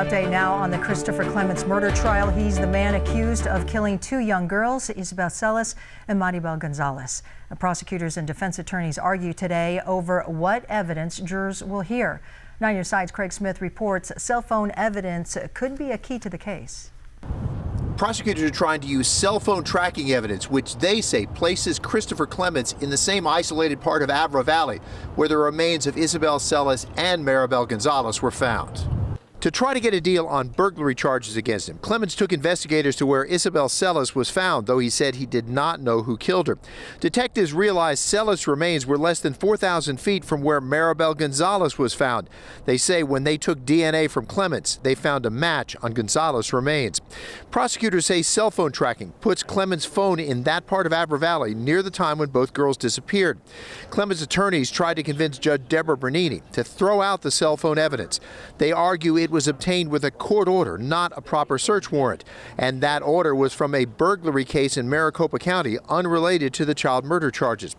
update now on the Christopher Clements murder trial. He's the man accused of killing two young girls, Isabel Celis and Maribel Gonzalez. The prosecutors and defense attorneys argue today over what evidence jurors will hear. 9 News Side's Craig Smith reports cell phone evidence could be a key to the case. Prosecutors are trying to use cell phone tracking evidence, which they say places Christopher Clements in the same isolated part of Avra Valley where the remains of Isabel Celis and Maribel Gonzalez were found. To try to get a deal on burglary charges against him, Clements took investigators to where Isabel Celis was found, though he said he did not know who killed her. Detectives realized Celis' remains were less than 4,000 feet from where Maribel Gonzalez was found. They say when they took DNA from Clements, they found a match on Gonzalez' remains. Prosecutors say cell phone tracking puts Clements' phone in that part of Avra Valley near the time when both girls disappeared. Clements' attorneys tried to convince Judge Deborah Bernini to throw out the cell phone evidence. They argue it was obtained with a court order, not a proper search warrant. And that order was from a burglary case in Maricopa County, unrelated to the child murder charges.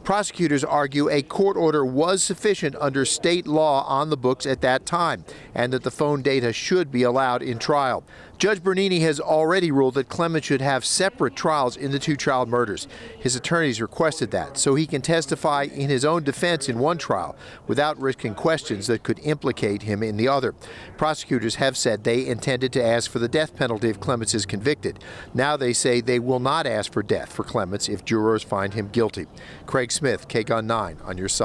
Prosecutors argue a court order was sufficient under state law on the books at that time, and that the phone data should be allowed in trial. Judge Bernini has already ruled that Clements should have separate trials in the two child murders. His attorneys requested that so he can testify in his own defense in one trial without risking questions that could implicate him in the other. Prosecutors have said they intended to ask for the death penalty if Clements is convicted. Now they say they will not ask for death for Clements if jurors find him guilty. Craig Smith, KGUN 9 on your side.